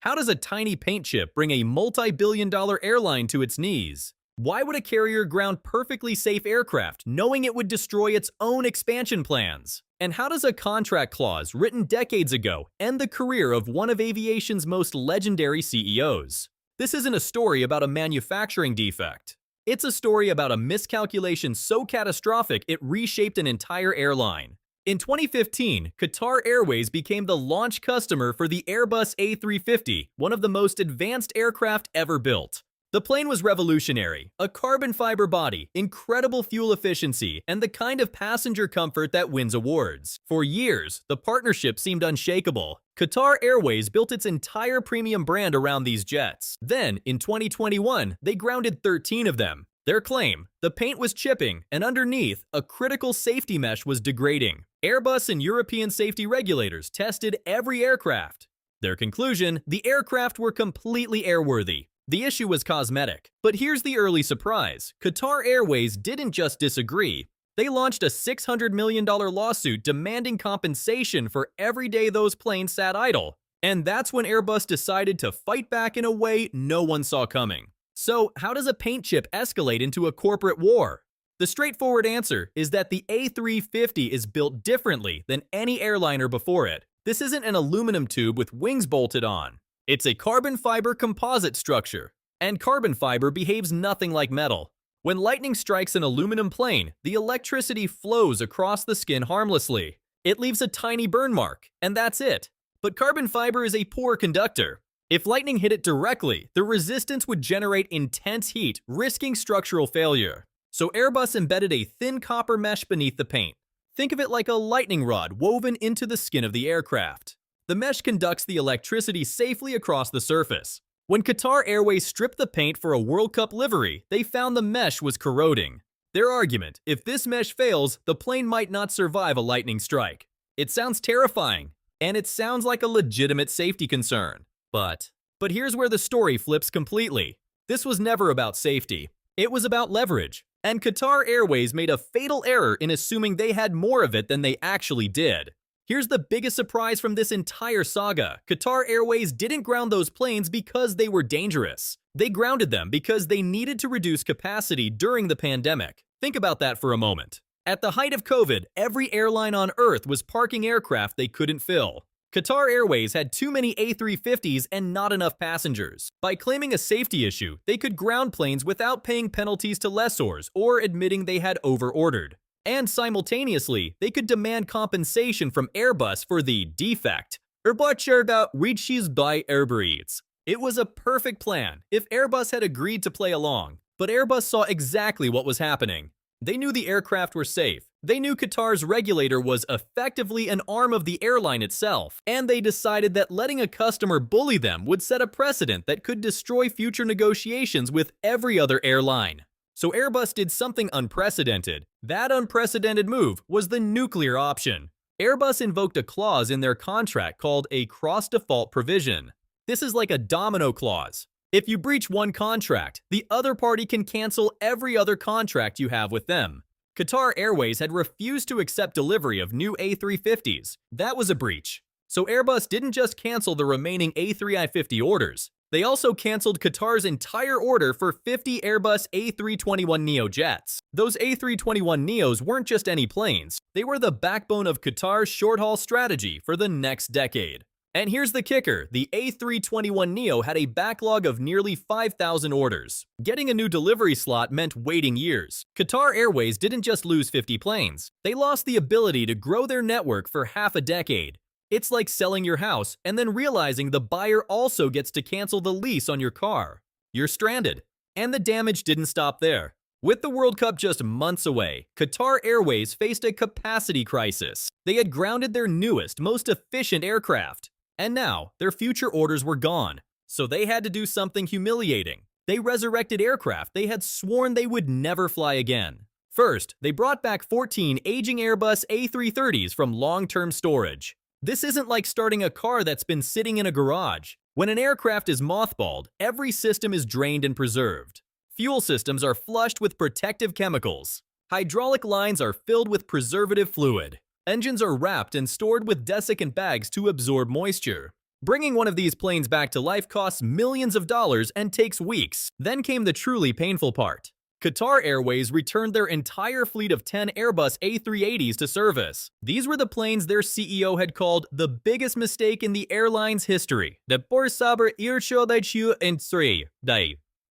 How does a tiny paint chip bring a multi-billion-dollar airline to its knees? Why would a carrier ground perfectly safe aircraft knowing it would destroy its own expansion plans? And how does a contract clause written decades ago end the career of one of aviation's most legendary CEOs? This isn't a story about a manufacturing defect. It's a story about a miscalculation so catastrophic it reshaped an entire airline. In 2015, Qatar Airways became the launch customer for the Airbus A350, one of the most advanced aircraft ever built. The plane was revolutionary, a carbon fiber body, incredible fuel efficiency, and the kind of passenger comfort that wins awards. For years, the partnership seemed unshakable. Qatar Airways built its entire premium brand around these jets. Then, in 2021, they grounded 13 of them. Their claim: the paint was chipping, and underneath, a critical safety mesh was degrading. Airbus and European safety regulators tested every aircraft. Their conclusion: the aircraft were completely airworthy. The issue was cosmetic. But here's the early surprise. Qatar Airways didn't just disagree. They launched a $600 million lawsuit demanding compensation for every day those planes sat idle. And that's when Airbus decided to fight back in a way no one saw coming. So, how does a paint chip escalate into a corporate war? The straightforward answer is that the A350 is built differently than any airliner before it. This isn't an aluminum tube with wings bolted on. It's a carbon fiber composite structure. And carbon fiber behaves nothing like metal. When lightning strikes an aluminum plane, the electricity flows across the skin harmlessly. It leaves a tiny burn mark, and that's it. But carbon fiber is a poor conductor. If lightning hit it directly, the resistance would generate intense heat, risking structural failure. So Airbus embedded a thin copper mesh beneath the paint. Think of it like a lightning rod woven into the skin of the aircraft. The mesh conducts the electricity safely across the surface. When Qatar Airways stripped the paint for a World Cup livery, they found the mesh was corroding. Their argument: if this mesh fails, the plane might not survive a lightning strike. It sounds terrifying, and it sounds like a legitimate safety concern. But here's where the story flips completely. This was never about safety. It was about leverage. And Qatar Airways made a fatal error in assuming they had more of it than they actually did. Here's the biggest surprise from this entire saga. Qatar Airways didn't ground those planes because they were dangerous. They grounded them because they needed to reduce capacity during the pandemic. Think about that for a moment. At the height of COVID, every airline on Earth was parking aircraft they couldn't fill. Qatar Airways had too many A350s and not enough passengers. By claiming a safety issue, they could ground planes without paying penalties to lessors or admitting they had over-ordered. And simultaneously, they could demand compensation from Airbus for the defect. Airbus reaches by Airbus. It was a perfect plan if Airbus had agreed to play along. But Airbus saw exactly what was happening. They knew the aircraft were safe. They knew Qatar's regulator was effectively an arm of the airline itself. And they decided that letting a customer bully them would set a precedent that could destroy future negotiations with every other airline. So Airbus did something unprecedented. That unprecedented move was the nuclear option. Airbus invoked a clause in their contract called a cross-default provision. This is like a domino clause. If you breach one contract, the other party can cancel every other contract you have with them. Qatar Airways had refused to accept delivery of new A350s. That was a breach. So Airbus didn't just cancel the remaining A350 orders. They also canceled Qatar's entire order for 50 Airbus A321neo jets. Those A321neos weren't just any planes. They were the backbone of Qatar's short-haul strategy for the next decade. And here's the kicker: the A321neo had a backlog of nearly 5,000 orders. Getting a new delivery slot meant waiting years. Qatar Airways didn't just lose 50 planes. They lost the ability to grow their network for half a decade. It's like selling your house and then realizing the buyer also gets to cancel the lease on your car. You're stranded. And the damage didn't stop there. With the World Cup just months away, Qatar Airways faced a capacity crisis. They had grounded their newest, most efficient aircraft. And now, their future orders were gone. So they had to do something humiliating. They resurrected aircraft they had sworn they would never fly again. First, they brought back 14 aging Airbus A330s from long-term storage. This isn't like starting a car that's been sitting in a garage. When an aircraft is mothballed, every system is drained and preserved. Fuel systems are flushed with protective chemicals. Hydraulic lines are filled with preservative fluid. Engines are wrapped and stored with desiccant bags to absorb moisture. Bringing one of these planes back to life costs millions of dollars and takes weeks. Then came the truly painful part. Qatar Airways returned their entire fleet of 10 Airbus A380s to service. These were the planes their CEO had called the biggest mistake in the airline's history.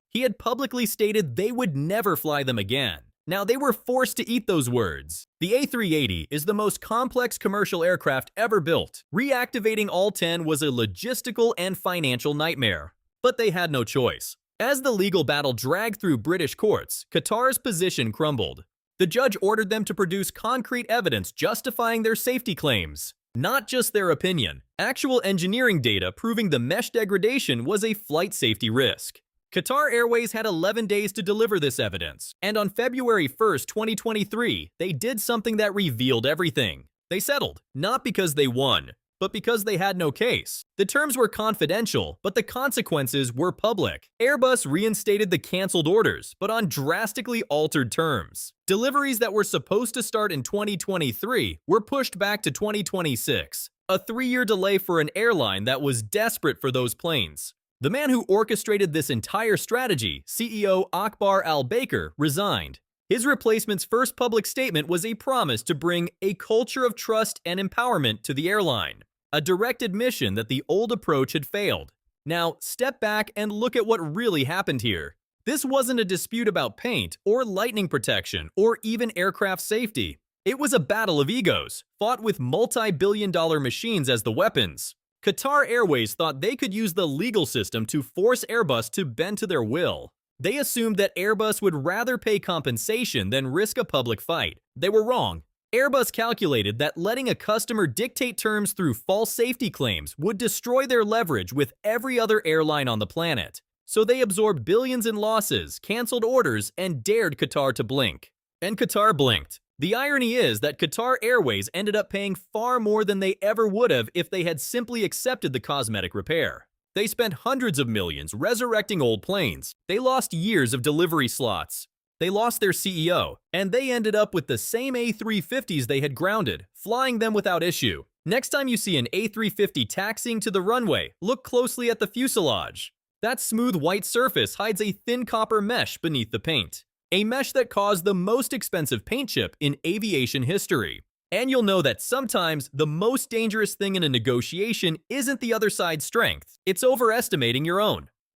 He had publicly stated they would never fly them again. Now, they were forced to eat those words. The A380 is the most complex commercial aircraft ever built. Reactivating all 10 was a logistical and financial nightmare. But they had no choice. As the legal battle dragged through British courts, Qatar's position crumbled. The judge ordered them to produce concrete evidence justifying their safety claims. Not just their opinion, actual engineering data proving the mesh degradation was a flight safety risk. Qatar Airways had 11 days to deliver this evidence, and on February 1st, 2023, they did something that revealed everything. They settled, not because they won, but because they had no case. The terms were confidential, but the consequences were public. Airbus reinstated the canceled orders, but on drastically altered terms. Deliveries that were supposed to start in 2023 were pushed back to 2026, a 3-year delay for an airline that was desperate for those planes. The man who orchestrated this entire strategy, CEO Akbar Al-Baker, resigned. His replacement's first public statement was a promise to bring a culture of trust and empowerment to the airline, a direct admission that the old approach had failed. Now, step back and look at what really happened here. This wasn't a dispute about paint or lightning protection or even aircraft safety. It was a battle of egos, fought with multi-billion-dollar machines as the weapons. Qatar Airways thought they could use the legal system to force Airbus to bend to their will. They assumed that Airbus would rather pay compensation than risk a public fight. They were wrong. Airbus calculated that letting a customer dictate terms through false safety claims would destroy their leverage with every other airline on the planet. So they absorbed billions in losses, canceled orders, and dared Qatar to blink. And Qatar blinked. The irony is that Qatar Airways ended up paying far more than they ever would have if they had simply accepted the cosmetic repair. They spent hundreds of millions resurrecting old planes. They lost years of delivery slots. They lost their CEO, and they ended up with the same A350s they had grounded, flying them without issue. Next time you see an A350 taxiing to the runway, look closely at the fuselage. That smooth white surface hides a thin copper mesh beneath the paint. A mesh that caused the most expensive paint chip in aviation history. And you'll know that sometimes the most dangerous thing in a negotiation isn't the other side's strength, it's overestimating your own.